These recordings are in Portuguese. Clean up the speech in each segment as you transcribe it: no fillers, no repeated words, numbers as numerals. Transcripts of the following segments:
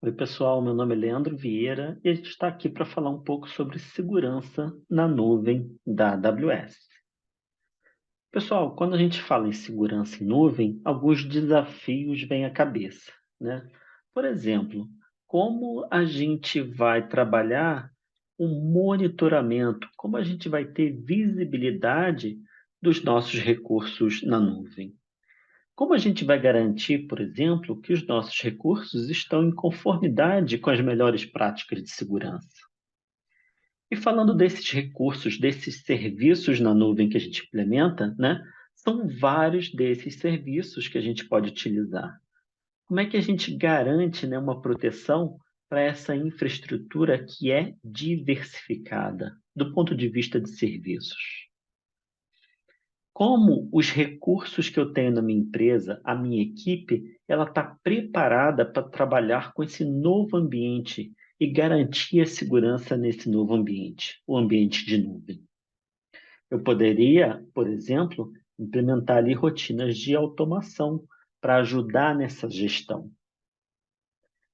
Oi, pessoal, meu nome é Leandro Vieira e a gente está aqui para falar um pouco sobre segurança na nuvem da AWS. Pessoal, quando a gente fala em segurança em nuvem, alguns desafios vêm à cabeça, né? Por exemplo, como a gente vai trabalhar o monitoramento, como a gente vai ter visibilidade dos nossos recursos na nuvem. Como a gente vai garantir, por exemplo, que os nossos recursos estão em conformidade com as melhores práticas de segurança? E falando desses recursos, desses serviços na nuvem que a gente implementa, né? São vários desses serviços que a gente pode utilizar. Como é que a gente garante, né, uma proteção para essa infraestrutura que é diversificada do ponto de vista de serviços? Como os recursos que eu tenho na minha empresa, a minha equipe, ela está preparada para trabalhar com esse novo ambiente e garantir a segurança nesse novo ambiente, o ambiente de nuvem. Eu poderia, por exemplo, implementar ali rotinas de automação para ajudar nessa gestão.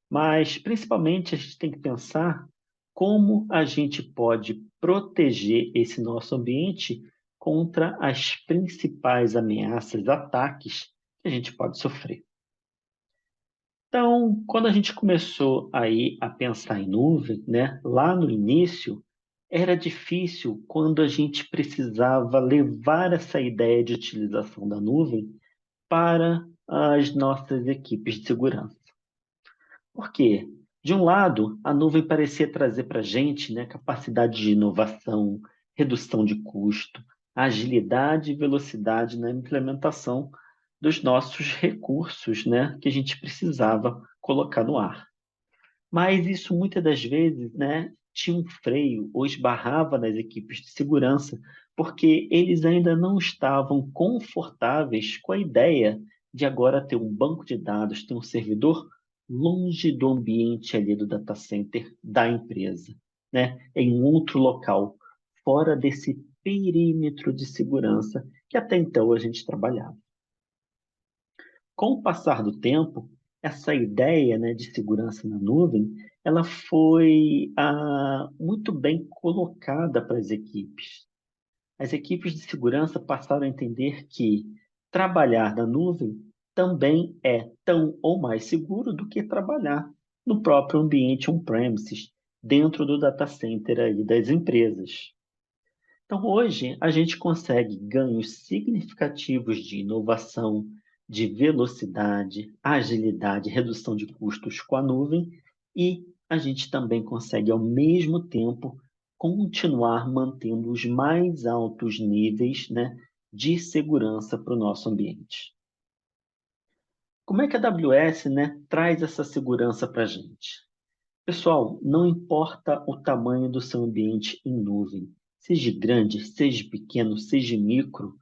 Mas, principalmente, a gente tem que pensar como a gente pode proteger esse nosso ambiente contra as principais ameaças, ataques que a gente pode sofrer. Então, quando a gente começou aí a pensar em nuvem, né, lá no início, era difícil quando a gente precisava levar essa ideia de utilização da nuvem para as nossas equipes de segurança. Por quê? De um lado, a nuvem parecia trazer para a gente, né, capacidade de inovação, redução de custo, agilidade e velocidade na implementação dos nossos recursos, né, que a gente precisava colocar no ar. Mas isso muitas das vezes, né, tinha um freio ou esbarrava nas equipes de segurança, porque eles ainda não estavam confortáveis com a ideia de agora ter um banco de dados, ter um servidor longe do ambiente ali do data center da empresa, né, em um outro local, fora desse perímetro de segurança que até então a gente trabalhava. Com o passar do tempo, essa ideia, né, de segurança na nuvem, ela foi muito bem colocada para as equipes. As equipes de segurança passaram a entender que trabalhar na nuvem também é tão ou mais seguro do que trabalhar no próprio ambiente on-premises, dentro do data center aí das empresas. Então, hoje, a gente consegue ganhos significativos de inovação, de velocidade, agilidade, redução de custos com a nuvem e a gente também consegue, ao mesmo tempo, continuar mantendo os mais altos níveis, né, de segurança para o nosso ambiente. Como é que a AWS, né, traz essa segurança para a gente? Pessoal, não importa o tamanho do seu ambiente em nuvem, seja grande, seja pequeno, seja micro,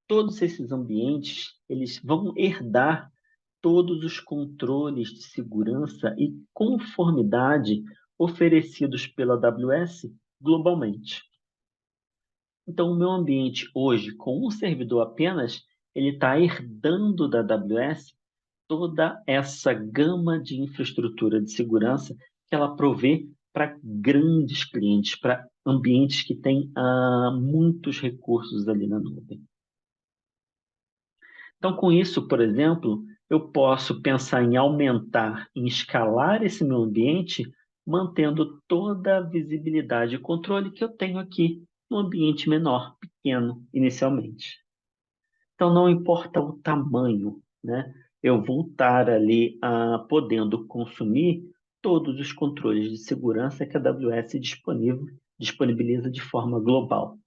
todos esses ambientes, eles vão herdar todos os controles de segurança e conformidade oferecidos pela AWS globalmente. Então, o meu ambiente hoje, com um servidor apenas, ele está herdando da AWS toda essa gama de infraestrutura de segurança que ela provê para grandes clientes, para ambientes que têm muitos recursos ali na nuvem. Então, com isso, por exemplo, eu posso pensar em aumentar, em escalar esse meu ambiente, mantendo toda a visibilidade e controle que eu tenho aqui no ambiente menor, pequeno, inicialmente. Então, não importa o tamanho, né? Eu vou estar ali podendo consumir todos os controles de segurança que a AWS disponibiliza de forma global.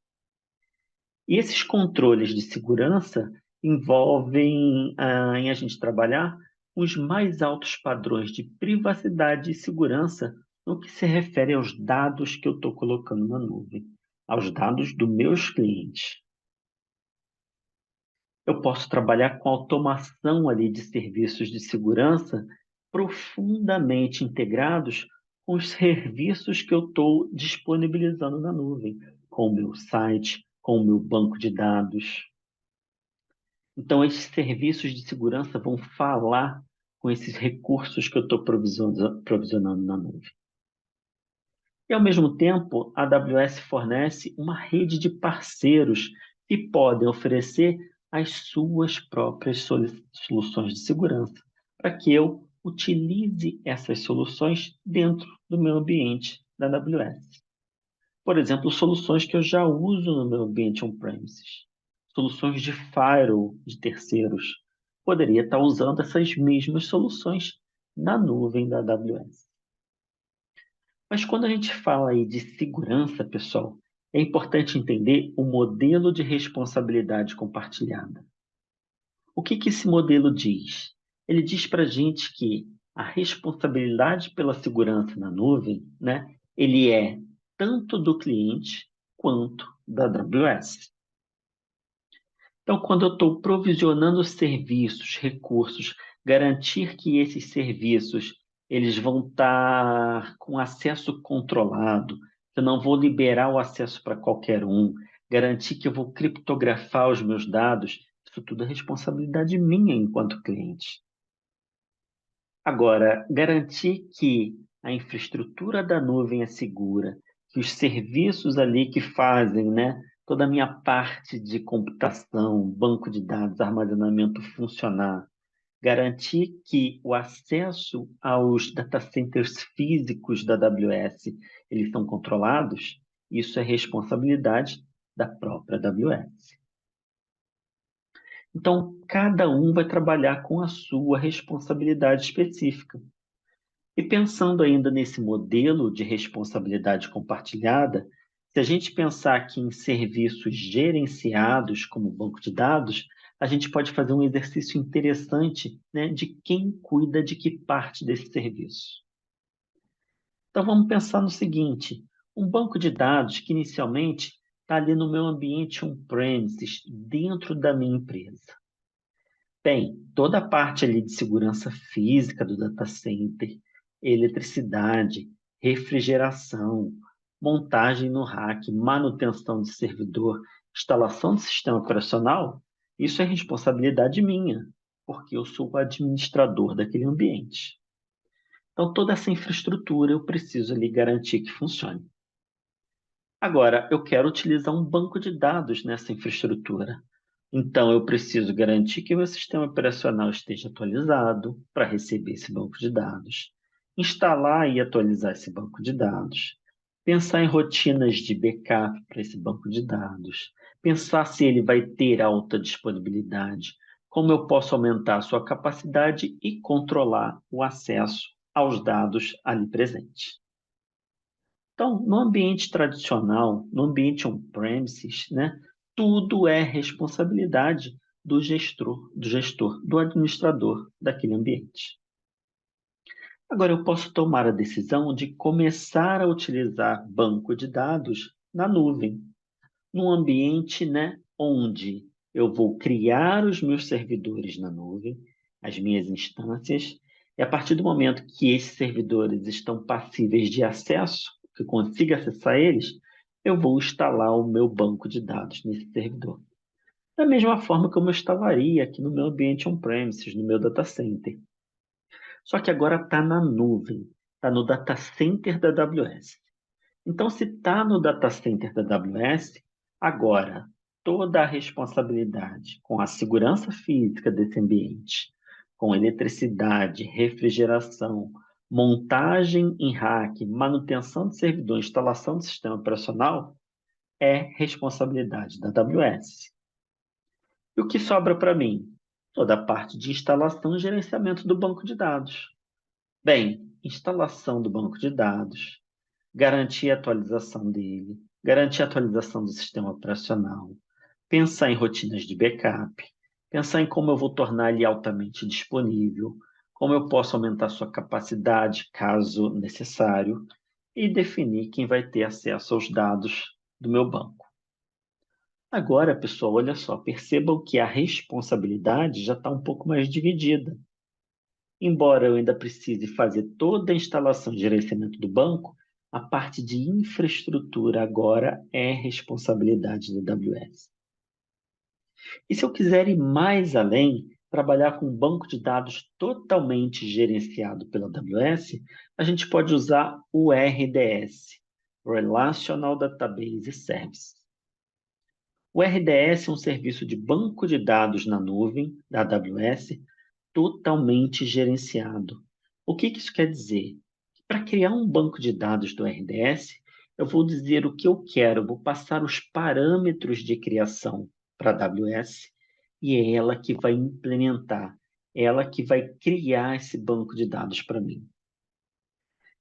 E esses controles de segurança envolvem em a gente trabalhar os mais altos padrões de privacidade e segurança no que se refere aos dados que eu estou colocando na nuvem, aos dados dos meus clientes. Eu posso trabalhar com automação ali de serviços de segurança profundamente integrados com os serviços que eu estou disponibilizando na nuvem, com o meu site, com o meu banco de dados. Então, esses serviços de segurança vão falar com esses recursos que eu estou provisionando na nuvem. E, ao mesmo tempo, a AWS fornece uma rede de parceiros que podem oferecer as suas próprias soluções de segurança, para que eu utilize essas soluções dentro do meu ambiente da AWS. Por exemplo, soluções que eu já uso no meu ambiente on-premises, soluções de firewall de terceiros. Poderia estar usando essas mesmas soluções na nuvem da AWS. Mas quando a gente fala aí de segurança, pessoal, é importante entender o modelo de responsabilidade compartilhada. O que esse modelo diz? Ele diz para a gente que a responsabilidade pela segurança na nuvem, né, ele é tanto do cliente quanto da AWS. Então, quando eu estou provisionando serviços, recursos, garantir que esses serviços eles vão estar com acesso controlado, que eu não vou liberar o acesso para qualquer um, garantir que eu vou criptografar os meus dados, isso tudo é responsabilidade minha enquanto cliente. Agora, garantir que a infraestrutura da nuvem é segura, que os serviços ali que fazem, né, toda a minha parte de computação, banco de dados, armazenamento funcionar, garantir que o acesso aos data centers físicos da AWS, eles são controlados, isso é responsabilidade da própria AWS. Então, cada um vai trabalhar com a sua responsabilidade específica. E pensando ainda nesse modelo de responsabilidade compartilhada, se a gente pensar aqui em serviços gerenciados como banco de dados, a gente pode fazer um exercício interessante, né, de quem cuida de que parte desse serviço. Então vamos pensar no seguinte: um banco de dados que inicialmente está ali no meu ambiente on-premises, dentro da minha empresa. Bem, toda a parte ali de segurança física do data center, eletricidade, refrigeração, montagem no rack, manutenção de servidor, instalação do sistema operacional, isso é responsabilidade minha, porque eu sou o administrador daquele ambiente. Então, toda essa infraestrutura eu preciso ali garantir que funcione. Agora, eu quero utilizar um banco de dados nessa infraestrutura. Então, eu preciso garantir que o meu sistema operacional esteja atualizado para receber esse banco de dados, instalar e atualizar esse banco de dados, pensar em rotinas de backup para esse banco de dados, pensar se ele vai ter alta disponibilidade, como eu posso aumentar a sua capacidade e controlar o acesso aos dados ali presentes. Então, no ambiente tradicional, no ambiente on-premises, né, tudo é responsabilidade do administrador daquele ambiente. Agora, eu posso tomar a decisão de começar a utilizar banco de dados na nuvem, num ambiente, né, onde eu vou criar os meus servidores na nuvem, as minhas instâncias, e a partir do momento que esses servidores estão passíveis de acesso, que eu consiga acessar eles, eu vou instalar o meu banco de dados nesse servidor. Da mesma forma como eu instalaria aqui no meu ambiente on-premises, no meu data center. Só que agora está na nuvem, está no data center da AWS. Então, se está no data center da AWS, agora toda a responsabilidade com a segurança física desse ambiente, com eletricidade, refrigeração, montagem em rack, manutenção de servidor, instalação do sistema operacional, é responsabilidade da AWS. E o que sobra para mim? Toda a parte de instalação e gerenciamento do banco de dados. Bem, instalação do banco de dados, garantir a atualização dele, garantir a atualização do sistema operacional, pensar em rotinas de backup, pensar em como eu vou tornar ele altamente disponível, como eu posso aumentar sua capacidade caso necessário e definir quem vai ter acesso aos dados do meu banco. Agora, pessoal, olha só, percebam que a responsabilidade já está um pouco mais dividida. Embora eu ainda precise fazer toda a instalação e gerenciamento do banco, a parte de infraestrutura agora é responsabilidade da AWS. E se eu quiser ir mais além, trabalhar com um banco de dados totalmente gerenciado pela AWS, a gente pode usar o RDS, Relational Database Service. O RDS é um serviço de banco de dados na nuvem da AWS totalmente gerenciado. O que isso quer dizer? Para criar um banco de dados do RDS, eu vou dizer o que eu quero, vou passar os parâmetros de criação para a AWS e é ela que vai implementar, ela que vai criar esse banco de dados para mim.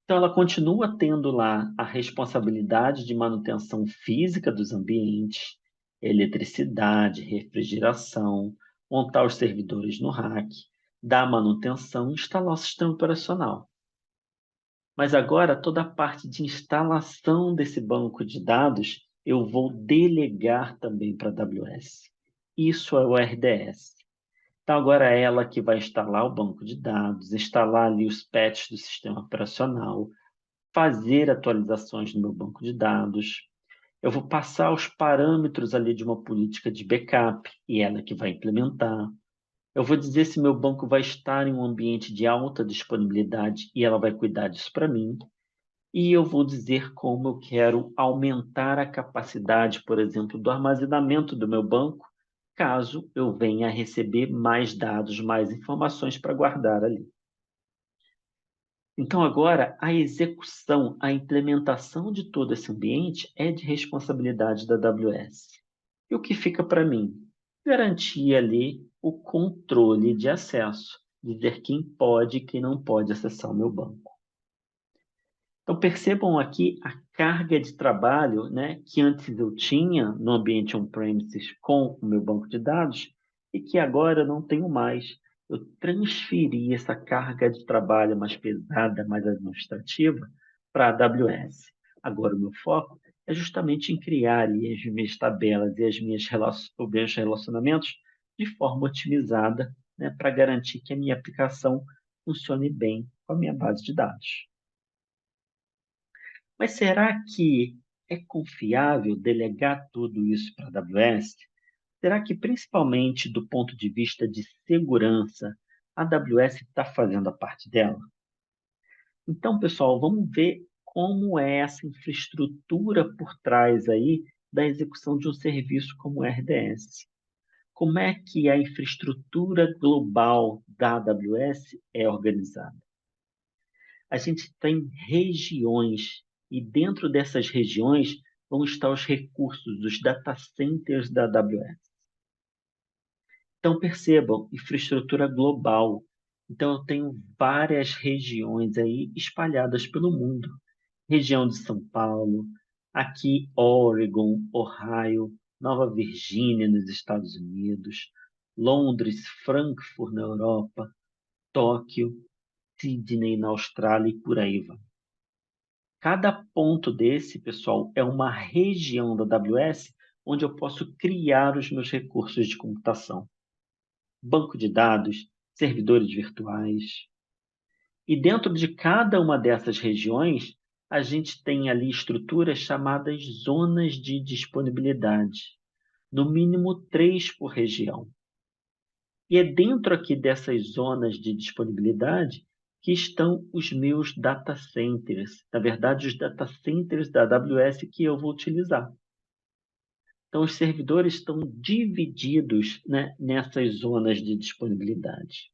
Então, ela continua tendo lá a responsabilidade de manutenção física dos ambientes, eletricidade, refrigeração, montar os servidores no rack, dar manutenção e instalar o sistema operacional. Mas agora, toda a parte de instalação desse banco de dados, eu vou delegar também para a AWS. Isso é o RDS. Então, agora é ela que vai instalar o banco de dados, instalar ali os patches do sistema operacional, fazer atualizações no meu banco de dados. Eu vou passar os parâmetros ali de uma política de backup e ela que vai implementar. Eu vou dizer se meu banco vai estar em um ambiente de alta disponibilidade e ela vai cuidar disso para mim. E eu vou dizer como eu quero aumentar a capacidade, por exemplo, do armazenamento do meu banco, caso eu venha a receber mais dados, mais informações para guardar ali. Então, agora, a execução, a implementação de todo esse ambiente é de responsabilidade da AWS. E o que fica para mim? Garantir ali o controle de acesso, dizer quem pode e quem não pode acessar o meu banco. Então, percebam aqui a carga de trabalho, né, que antes eu tinha no ambiente on-premises com o meu banco de dados e que agora eu não tenho mais. Eu transferi essa carga de trabalho mais pesada, mais administrativa, para a AWS. Agora, o meu foco é justamente em criar ali as minhas tabelas e os meus relacionamentos de forma otimizada, né, para garantir que a minha aplicação funcione bem com a minha base de dados. Mas será que é confiável delegar tudo isso para a AWS? Será que, principalmente do ponto de vista de segurança, a AWS está fazendo a parte dela? Então, pessoal, vamos ver como é essa infraestrutura por trás aí da execução de um serviço como o RDS. Como é que a infraestrutura global da AWS é organizada? A gente tem regiões, e dentro dessas regiões vão estar os recursos dos data centers da AWS. Então, percebam, infraestrutura global. Então, eu tenho várias regiões aí espalhadas pelo mundo. Região de São Paulo, aqui Oregon, Ohio, Nova Virgínia, nos Estados Unidos, Londres, Frankfurt, na Europa, Tóquio, Sydney, na Austrália e por aí vai. Cada ponto desse, pessoal, é uma região da AWS onde eu posso criar os meus recursos de computação. Banco de dados, servidores virtuais. E dentro de cada uma dessas regiões, a gente tem ali estruturas chamadas zonas de disponibilidade. No mínimo 3 por região. E é dentro aqui dessas zonas de disponibilidade que estão os meus data centers. Na verdade, os data centers da AWS que eu vou utilizar. Então, os servidores estão divididos, né, nessas zonas de disponibilidade.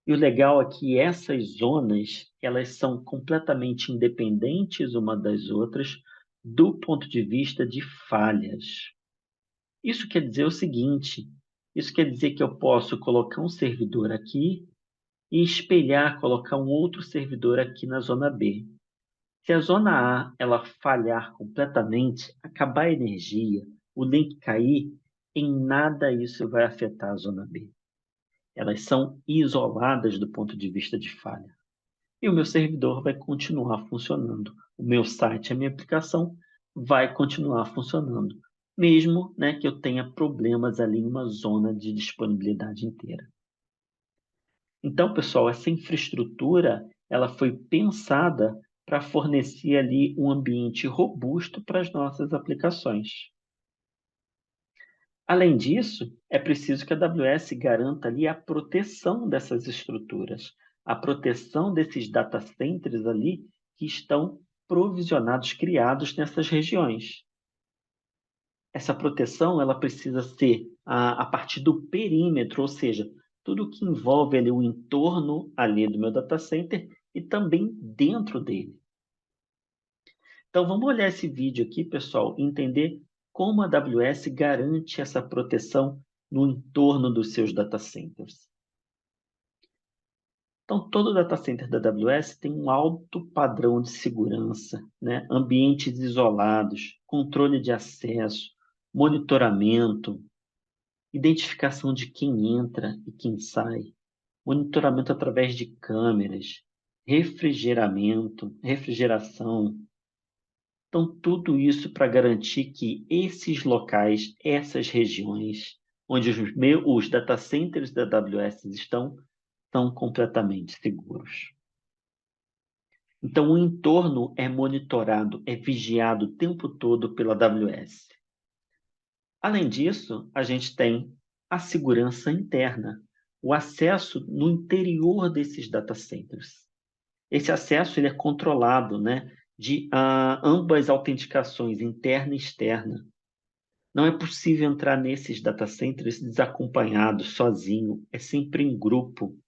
E o legal é que essas zonas, elas são completamente independentes uma das outras do ponto de vista de falhas. Isso quer dizer o seguinte, isso quer dizer que eu posso colocar um servidor aqui e espelhar, colocar um outro servidor aqui na zona B. Se a zona A ela falhar completamente, acabar a energia, o link cair, em nada isso vai afetar a zona B. Elas são isoladas do ponto de vista de falha. E o meu servidor vai continuar funcionando. O meu site, a minha aplicação, vai continuar funcionando, mesmo, né, que eu tenha problemas ali em uma zona de disponibilidade inteira. Então, pessoal, essa infraestrutura ela foi pensada para fornecer ali um ambiente robusto para as nossas aplicações. Além disso, é preciso que a AWS garanta ali a proteção dessas estruturas, a proteção desses data centers ali que estão provisionados, criados nessas regiões. Essa proteção ela precisa ser a partir do perímetro, ou seja, tudo que envolve ali o entorno ali do meu data center e também dentro dele. Então vamos olhar esse vídeo aqui, pessoal, e entender como a AWS garante essa proteção no entorno dos seus data centers. Então, todo data center da AWS tem um alto padrão de segurança, né? Ambientes isolados, controle de acesso, monitoramento, identificação de quem entra e quem sai, monitoramento através de câmeras, refrigeração. Então, tudo isso para garantir que esses locais, essas regiões, onde os data centers da AWS estão, são completamente seguros. Então, o entorno é monitorado, é vigiado o tempo todo pela AWS. Além disso, a gente tem a segurança interna, o acesso no interior desses data centers. Esse acesso ele é controlado, né, de ambas autenticações, interna e externa. Não é possível entrar nesses data centers desacompanhado, sozinho, é sempre em grupo.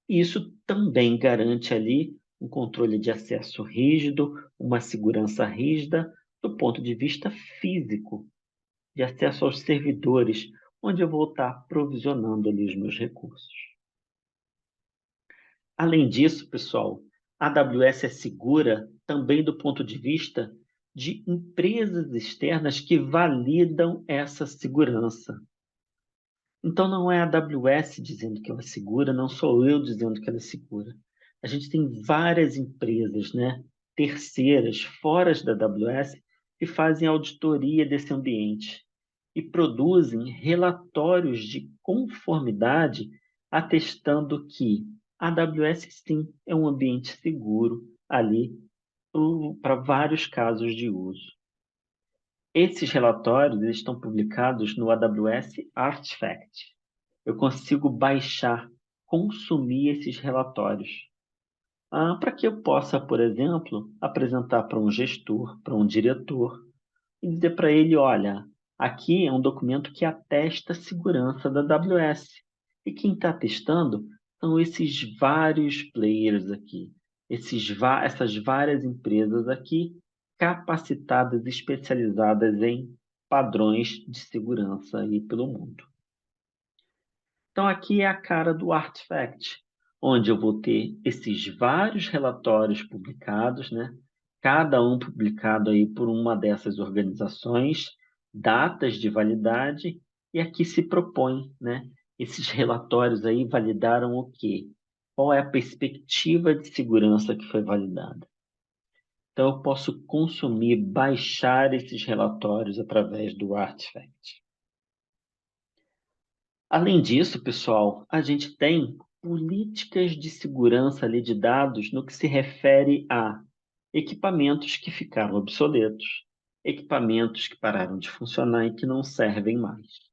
E isso também garante ali um controle de acesso rígido, uma segurança rígida do ponto de vista físico, de acesso aos servidores, onde eu vou estar provisionando ali os meus recursos. Além disso, pessoal, a AWS é segura também do ponto de vista de empresas externas que validam essa segurança. Então, não é a AWS dizendo que ela é segura, não sou eu dizendo que ela é segura. A gente tem várias empresas, né, terceiras, fora da AWS, que fazem auditoria desse ambiente e produzem relatórios de conformidade atestando que a AWS, sim, é um ambiente seguro ali para vários casos de uso. Esses relatórios eles estão publicados no AWS Artifact. Eu consigo baixar, consumir esses relatórios. Para que eu possa, por exemplo, apresentar para um gestor, para um diretor, e dizer para ele, olha, aqui é um documento que atesta a segurança da AWS. E quem está testando são esses vários players aqui, essas várias empresas aqui, capacitadas, especializadas em padrões de segurança aí pelo mundo. Então, aqui é a cara do Artifact, onde eu vou ter esses vários relatórios publicados, né? Cada um publicado aí por uma dessas organizações, datas de validade, e aqui se propõe, né? Esses relatórios aí validaram o quê? Qual é a perspectiva de segurança que foi validada? Então, eu posso consumir, baixar esses relatórios através do Artifact. Além disso, pessoal, a gente tem políticas de segurança ali de dados no que se refere a equipamentos que ficaram obsoletos, equipamentos que pararam de funcionar e que não servem mais.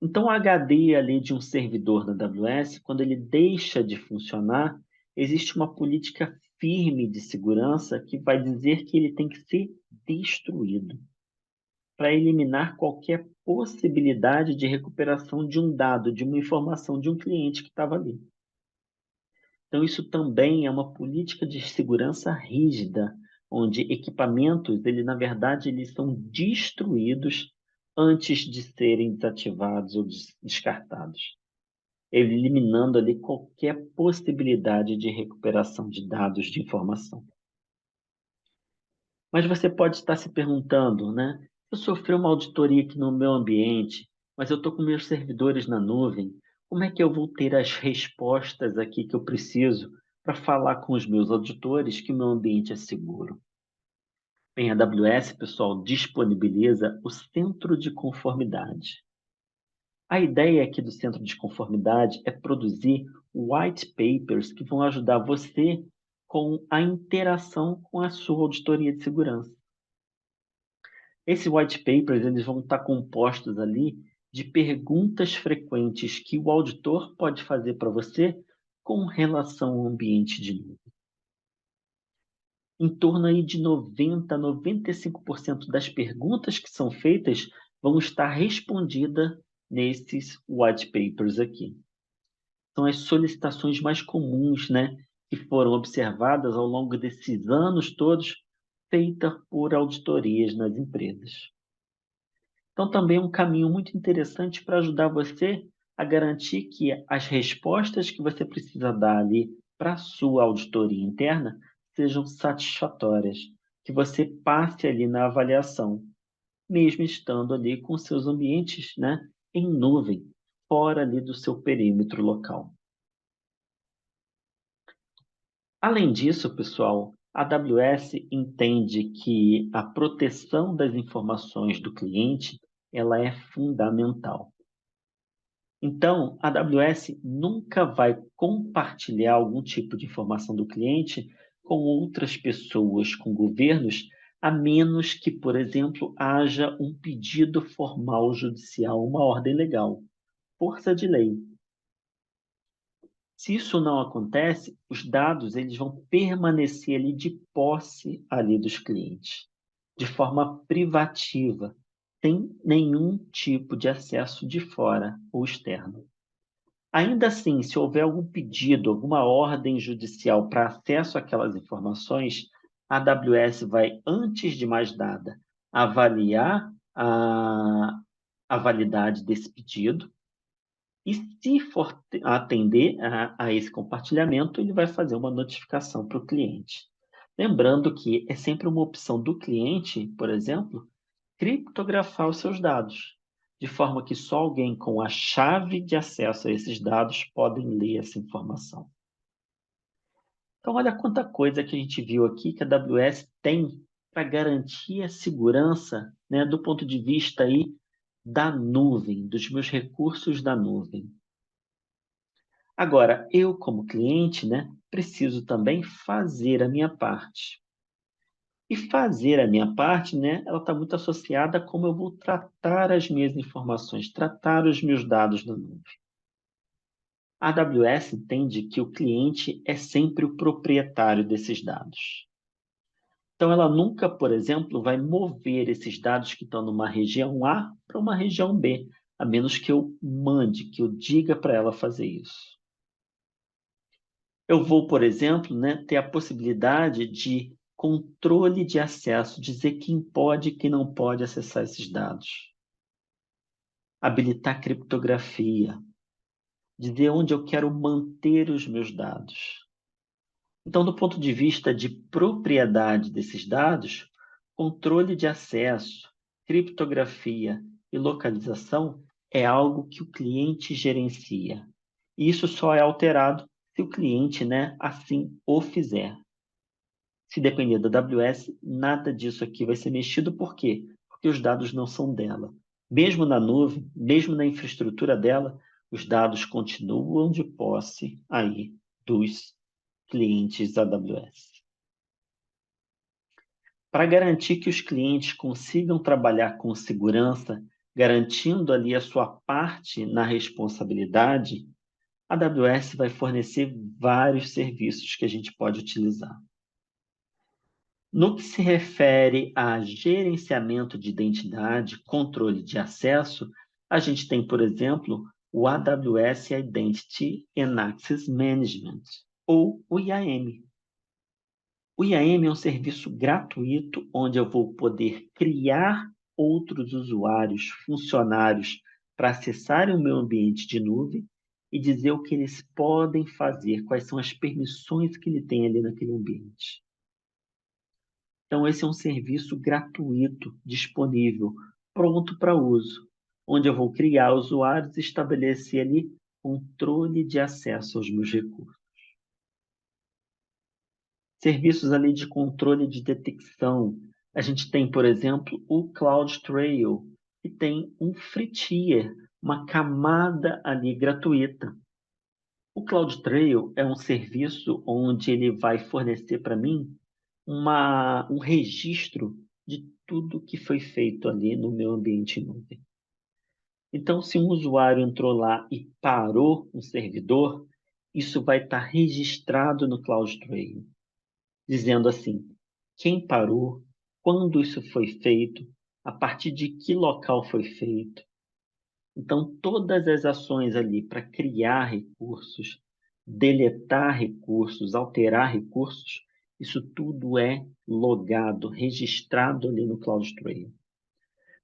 Então, o HD ali de um servidor da AWS, quando ele deixa de funcionar, existe uma política firme de segurança que vai dizer que ele tem que ser destruído para eliminar qualquer possibilidade de recuperação de um dado, de uma informação de um cliente que estava ali. Então, isso também é uma política de segurança rígida, onde equipamentos, na verdade, eles são destruídos antes de serem desativados ou descartados, eliminando ali qualquer possibilidade de recuperação de dados de informação. Mas você pode estar se perguntando, né? Eu sofri uma auditoria aqui no meu ambiente, mas eu estou com meus servidores na nuvem. Como é que eu vou ter as respostas aqui que eu preciso para falar com os meus auditores que o meu ambiente é seguro? Bem, a AWS, pessoal, disponibiliza o Centro de Conformidade. A ideia aqui do Centro de Conformidade é produzir white papers que vão ajudar você com a interação com a sua auditoria de segurança. Esses white papers, eles vão estar compostos ali de perguntas frequentes que o auditor pode fazer para você com relação ao ambiente de nuvem. Em torno aí de 90 a 95% das perguntas que são feitas vão estar respondidas nesses white papers aqui. São as solicitações mais comuns, né, que foram observadas ao longo desses anos todos, feitas por auditorias nas empresas. Então, também é um caminho muito interessante para ajudar você a garantir que as respostas que você precisa dar ali para a sua auditoria interna sejam satisfatórias, que você passe ali na avaliação, mesmo estando ali com seus ambientes, né, em nuvem, fora ali do seu perímetro local. Além disso, pessoal, a AWS entende que a proteção das informações do cliente, ela é fundamental. Então, a AWS nunca vai compartilhar algum tipo de informação do cliente com outras pessoas, com governos, a menos que, por exemplo, haja um pedido formal judicial, uma ordem legal, força de lei. Se isso não acontece, os dados eles vão permanecer ali de posse ali dos clientes, de forma privativa, sem nenhum tipo de acesso de fora ou externo. Ainda assim, se houver algum pedido, alguma ordem judicial para acesso àquelas informações, a AWS vai, antes de mais nada, avaliar a validade desse pedido e, se for atender a esse compartilhamento, ele vai fazer uma notificação para o cliente. Lembrando que é sempre uma opção do cliente, por exemplo, criptografar os seus dados, de forma que só alguém com a chave de acesso a esses dados podem ler essa informação. Então, olha quanta coisa que a gente viu aqui que a AWS tem para garantir a segurança, né, do ponto de vista aí da nuvem, dos meus recursos da nuvem. Agora, eu como cliente, né, preciso também fazer a minha parte. E fazer a minha parte, né, ela está muito associada a como eu vou tratar as minhas informações, tratar os meus dados na nuvem. A AWS entende que o cliente é sempre o proprietário desses dados. Então, ela nunca, por exemplo, vai mover esses dados que estão numa região A para uma região B, a menos que eu mande, que eu diga para ela fazer isso. Eu vou, por exemplo, né, ter a possibilidade de controle de acesso, dizer quem pode e quem não pode acessar esses dados. Habilitar criptografia, dizer onde eu quero manter os meus dados. Então, do ponto de vista de propriedade desses dados, controle de acesso, criptografia e localização é algo que o cliente gerencia. E isso só é alterado se o cliente, né, assim o fizer. Se depender da AWS, nada disso aqui vai ser mexido. Por quê? Porque os dados não são dela. Mesmo na nuvem, mesmo na infraestrutura dela, os dados continuam de posse aí dos clientes AWS. Para garantir que os clientes consigam trabalhar com segurança, garantindo ali a sua parte na responsabilidade, a AWS vai fornecer vários serviços que a gente pode utilizar. No que se refere a gerenciamento de identidade, controle de acesso, a gente tem, por exemplo, o AWS Identity and Access Management, ou o IAM. O IAM é um serviço gratuito onde eu vou poder criar outros usuários, funcionários, para acessarem o meu ambiente de nuvem e dizer o que eles podem fazer, quais são as permissões que ele tem ali naquele ambiente. Então, esse é um serviço gratuito, disponível, pronto para uso, onde eu vou criar usuários e estabelecer ali controle de acesso aos meus recursos. Serviços ali de controle de detecção. A gente tem, por exemplo, o CloudTrail, que tem um free tier, uma camada ali gratuita. O CloudTrail é um serviço onde ele vai fornecer para mim um registro de tudo que foi feito ali no meu ambiente em nuvem. Então, se um usuário entrou lá e parou um servidor, isso vai estar registrado no CloudTrail, dizendo assim, quem parou, quando isso foi feito, a partir de que local foi feito. Então, todas as ações ali para criar recursos, deletar recursos, alterar recursos, isso tudo é logado, registrado ali no CloudTrail,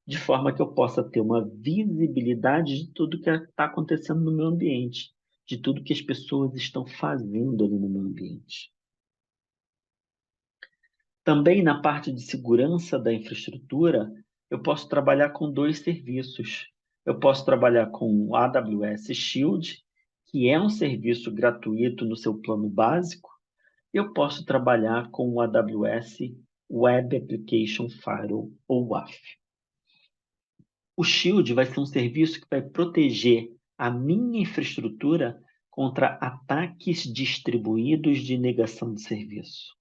de forma que eu possa ter uma visibilidade de tudo que está acontecendo no meu ambiente, de tudo que as pessoas estão fazendo ali no meu ambiente. Também na parte de segurança da infraestrutura, eu posso trabalhar com dois serviços. Eu posso trabalhar com o AWS Shield, que é um serviço gratuito no seu plano básico, e eu posso trabalhar com o AWS Web Application Firewall, ou WAF. O Shield vai ser um serviço que vai proteger a minha infraestrutura contra ataques distribuídos de negação de serviço.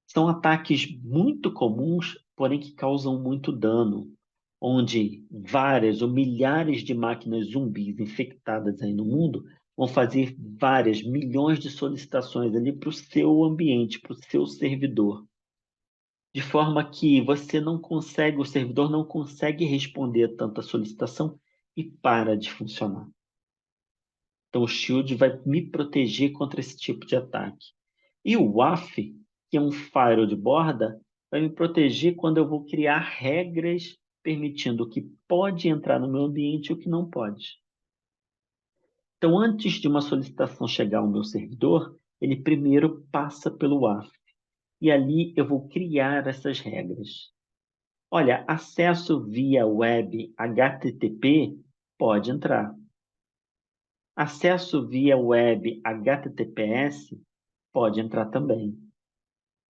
São ataques muito comuns, porém que causam muito dano, onde várias ou milhares de máquinas zumbis infectadas aí no mundo vão fazer várias milhões de solicitações ali para o seu ambiente, para o seu servidor, de forma que você não consegue, o servidor não consegue responder tanta solicitação e para de funcionar. Então, o Shield vai me proteger contra esse tipo de ataque. E o WAF, que é um firewall de borda, vai me proteger quando eu vou criar regras permitindo o que pode entrar no meu ambiente e o que não pode. Então, antes de uma solicitação chegar ao meu servidor, ele primeiro passa pelo WAF. E ali eu vou criar essas regras. Olha, acesso via web HTTP pode entrar. Acesso via web HTTPS pode entrar também.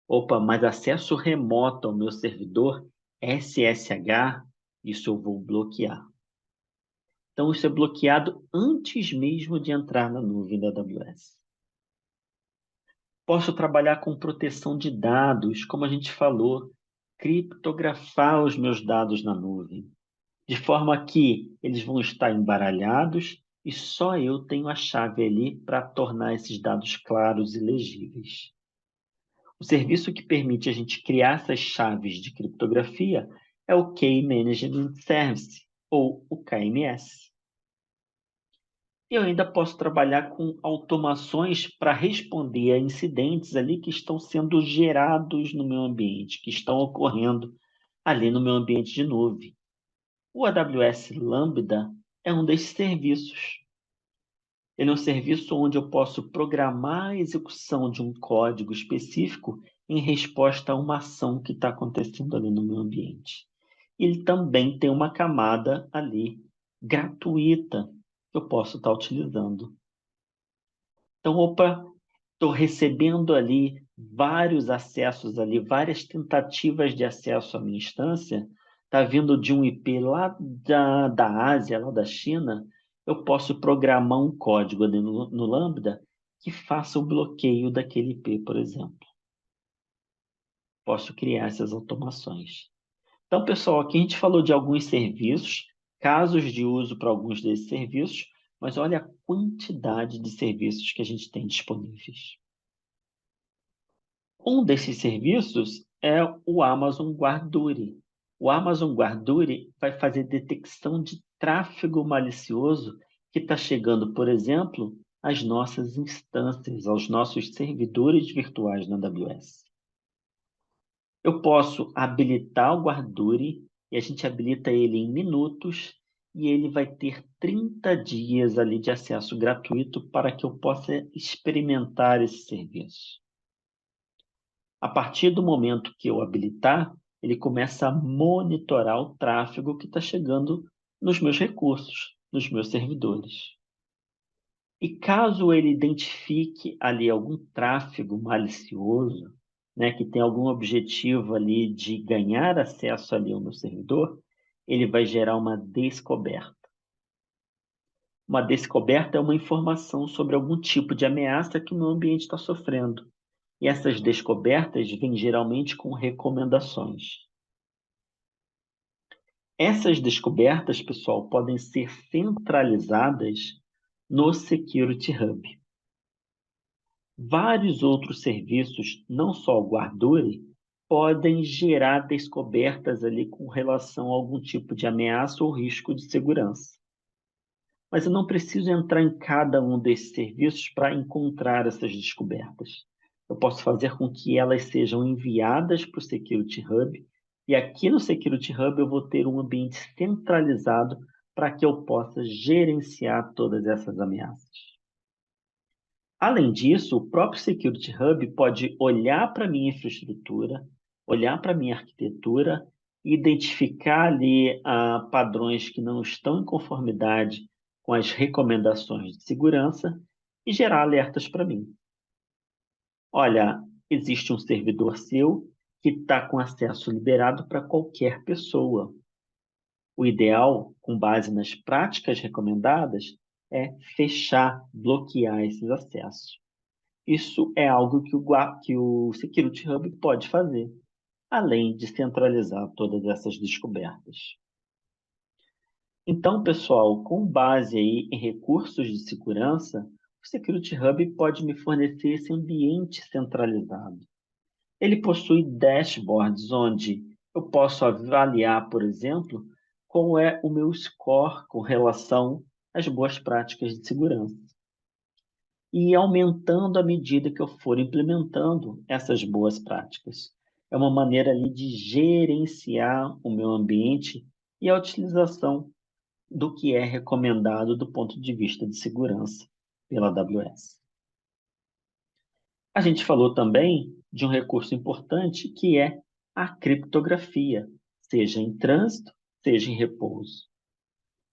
Opa, mas acesso remoto ao meu servidor SSH, isso eu vou bloquear. Então, isso é bloqueado antes mesmo de entrar na nuvem da AWS. Posso trabalhar com proteção de dados, como a gente falou, criptografar os meus dados na nuvem, de forma que eles vão estar embaralhados e só eu tenho a chave ali para tornar esses dados claros e legíveis. O serviço que permite a gente criar essas chaves de criptografia é o Key Management Service, ou o KMS. Eu ainda posso trabalhar com automações para responder a incidentes ali que estão sendo gerados no meu ambiente, que estão ocorrendo ali no meu ambiente de nuvem. O AWS Lambda é um desses serviços. Ele é um serviço onde eu posso programar a execução de um código específico em resposta a uma ação que está acontecendo ali no meu ambiente. Ele também tem uma camada ali gratuita que eu posso estar utilizando. Então, opa, estou recebendo ali vários acessos ali, várias tentativas de acesso à minha instância, está vindo de um IP lá da Ásia, lá da China, eu posso programar um código ali no Lambda que faça o bloqueio daquele IP, por exemplo. Posso criar essas automações. Então, pessoal, aqui a gente falou de alguns serviços, casos de uso para alguns desses serviços, mas olha a quantidade de serviços que a gente tem disponíveis. Um desses serviços é o Amazon Guarduri. O Amazon Guarduri vai fazer detecção de tráfego malicioso que está chegando, por exemplo, às nossas instâncias, aos nossos servidores virtuais na AWS. Eu posso habilitar o Guarduri e a gente habilita ele em minutos e ele vai ter 30 dias ali de acesso gratuito para que eu possa experimentar esse serviço. A partir do momento que eu habilitar, ele começa a monitorar o tráfego que está chegando nos meus recursos, nos meus servidores. E caso ele identifique ali algum tráfego malicioso, né, que tem algum objetivo ali de ganhar acesso ali ao meu servidor, ele vai gerar uma descoberta. Uma descoberta é uma informação sobre algum tipo de ameaça que o meu ambiente está sofrendo. E essas descobertas vêm geralmente com recomendações. Essas descobertas, pessoal, podem ser centralizadas no Security Hub. Vários outros serviços, não só o Guarduri, podem gerar descobertas ali com relação a algum tipo de ameaça ou risco de segurança. Mas eu não preciso entrar em cada um desses serviços para encontrar essas descobertas. Eu posso fazer com que elas sejam enviadas para o Security Hub, e aqui no Security Hub eu vou ter um ambiente centralizado para que eu possa gerenciar todas essas ameaças. Além disso, o próprio Security Hub pode olhar para a minha infraestrutura, olhar para a minha arquitetura, identificar ali padrões que não estão em conformidade com as recomendações de segurança e gerar alertas para mim. Olha, existe um servidor seu que está com acesso liberado para qualquer pessoa. O ideal, com base nas práticas recomendadas, é fechar, bloquear esses acessos. Isso é algo que o Security Hub pode fazer, além de centralizar todas essas descobertas. Então, pessoal, com base aí em recursos de segurança, o Security Hub pode me fornecer esse ambiente centralizado. Ele possui dashboards onde eu posso avaliar, por exemplo, qual é o meu score com relação às boas práticas de segurança. E aumentando à medida que eu for implementando essas boas práticas. É uma maneira ali de gerenciar o meu ambiente e a utilização do que é recomendado do ponto de vista de segurança pela AWS. A gente falou também de um recurso importante que é a criptografia, seja em trânsito, seja em repouso.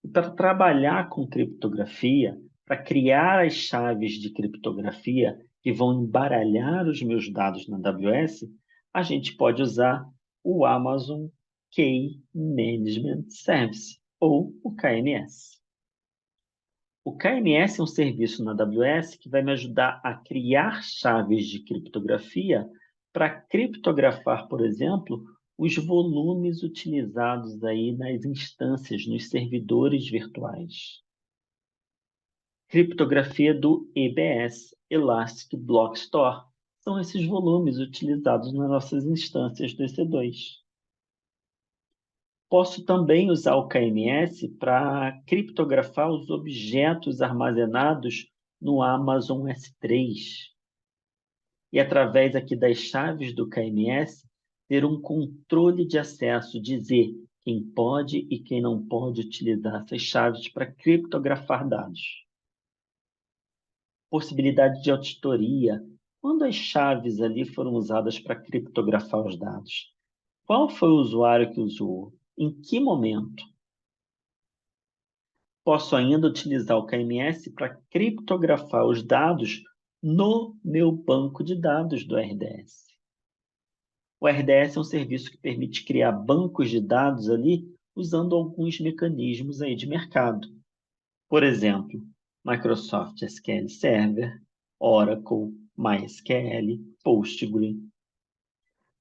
E para trabalhar com criptografia, para criar as chaves de criptografia que vão embaralhar os meus dados na AWS, a gente pode usar o Amazon Key Management Service, ou o KMS. O KMS é um serviço na AWS que vai me ajudar a criar chaves de criptografia para criptografar, por exemplo, os volumes utilizados aí nas instâncias, nos servidores virtuais. Criptografia do EBS, Elastic Block Store, são esses volumes utilizados nas nossas instâncias do EC2. Posso também usar o KMS para criptografar os objetos armazenados no Amazon S3. E através aqui das chaves do KMS, ter um controle de acesso, dizer quem pode e quem não pode utilizar essas chaves para criptografar dados. Possibilidade de auditoria. Quando as chaves ali foram usadas para criptografar os dados? Qual foi o usuário que usou? Em que momento? Posso ainda utilizar o KMS para criptografar os dados no meu banco de dados do RDS. O RDS é um serviço que permite criar bancos de dados ali usando alguns mecanismos aí de mercado. Por exemplo, Microsoft SQL Server, Oracle, MySQL, Postgre.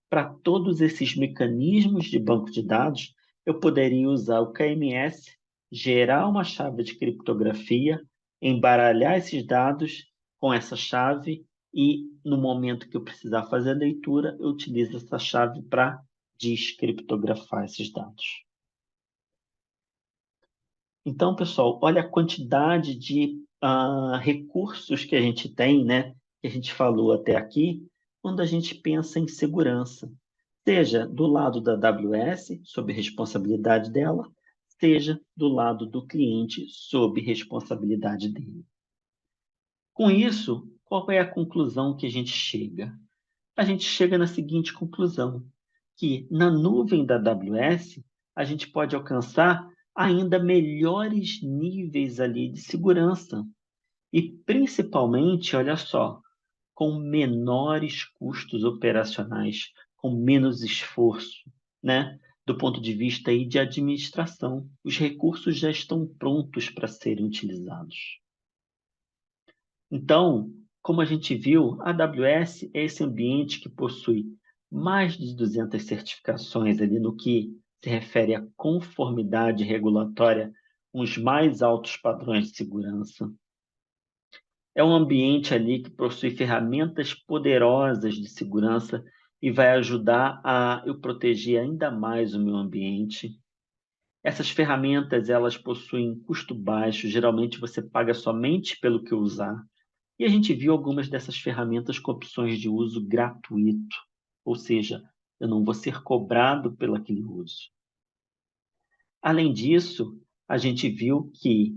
Para todos esses mecanismos de banco de dados, eu poderia usar o KMS, gerar uma chave de criptografia, embaralhar esses dados com essa chave e, no momento que eu precisar fazer a leitura, eu utilizo essa chave para descriptografar esses dados. Então, pessoal, olha a quantidade de recursos que a gente tem, né, que a gente falou até aqui, quando a gente pensa em segurança. Seja do lado da AWS, sob responsabilidade dela, seja do lado do cliente, sob responsabilidade dele. Com isso, qual é a conclusão que a gente chega? A gente chega na seguinte conclusão, que na nuvem da AWS, a gente pode alcançar ainda melhores níveis ali de segurança. E principalmente, olha só, com menores custos operacionais, com menos esforço, né? Do ponto de vista aí de administração. Os recursos já estão prontos para serem utilizados. Então, como a gente viu, a AWS é esse ambiente que possui mais de 200 certificações ali no que se refere à conformidade regulatória com os mais altos padrões de segurança. É um ambiente ali que possui ferramentas poderosas de segurança e vai ajudar a eu proteger ainda mais o meu ambiente. Essas ferramentas, elas possuem custo baixo, geralmente você paga somente pelo que usar. E a gente viu algumas dessas ferramentas com opções de uso gratuito, ou seja, eu não vou ser cobrado pelo aquele uso. Além disso, a gente viu que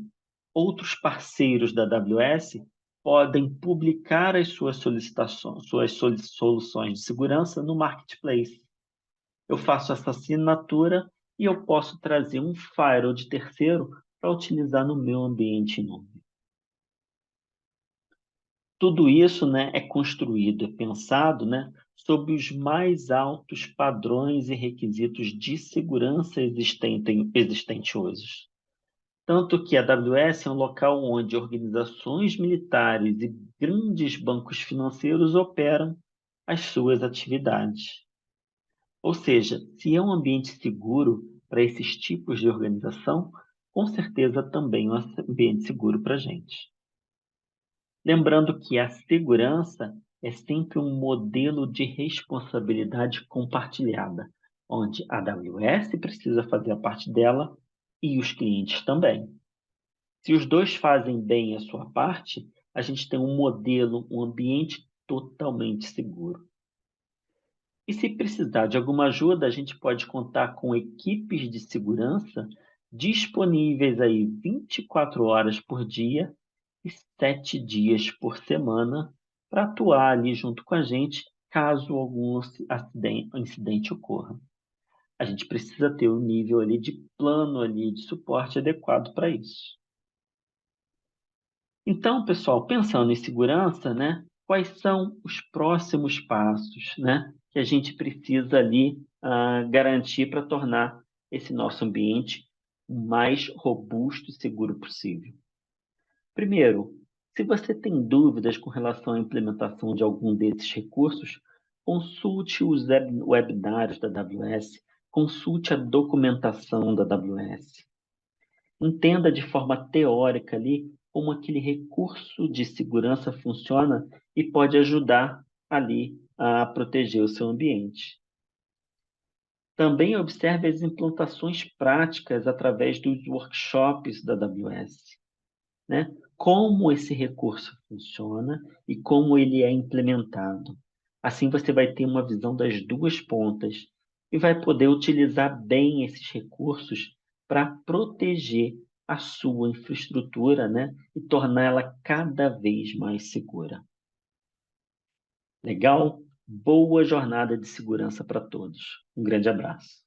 outros parceiros da AWS podem publicar as suas solicitações, soluções de segurança no Marketplace. Eu faço essa assinatura e eu posso trazer um firewall de terceiro para utilizar no meu ambiente em nuvem. Tudo isso, né, é construído, é pensado, né, sob os mais altos padrões e requisitos de segurança existentes hoje. Tanto que a AWS é um local onde organizações militares e grandes bancos financeiros operam as suas atividades. Ou seja, se é um ambiente seguro para esses tipos de organização, com certeza também é um ambiente seguro para a gente. Lembrando que a segurança é sempre um modelo de responsabilidade compartilhada, onde a AWS precisa fazer a parte dela e os clientes também. Se os dois fazem bem a sua parte, a gente tem um modelo, um ambiente totalmente seguro. E se precisar de alguma ajuda, a gente pode contar com equipes de segurança disponíveis aí 24 horas por dia e 7 dias por semana para atuar ali junto com a gente caso algum incidente ocorra. A gente precisa ter um nível ali de plano ali de suporte adequado para isso. Então, pessoal, pensando em segurança, né, quais são os próximos passos, né, que a gente precisa ali garantir para tornar esse nosso ambiente o mais robusto e seguro possível? Primeiro, se você tem dúvidas com relação à implementação de algum desses recursos, consulte os webinários da AWS, consulte a documentação da AWS. Entenda de forma teórica ali como aquele recurso de segurança funciona e pode ajudar ali a proteger o seu ambiente. Também observe as implantações práticas através dos workshops da AWS, né? Como esse recurso funciona e como ele é implementado. Assim você vai ter uma visão das duas pontas e vai poder utilizar bem esses recursos para proteger a sua infraestrutura, né? E torná-la cada vez mais segura. Legal? Boa jornada de segurança para todos. Um grande abraço.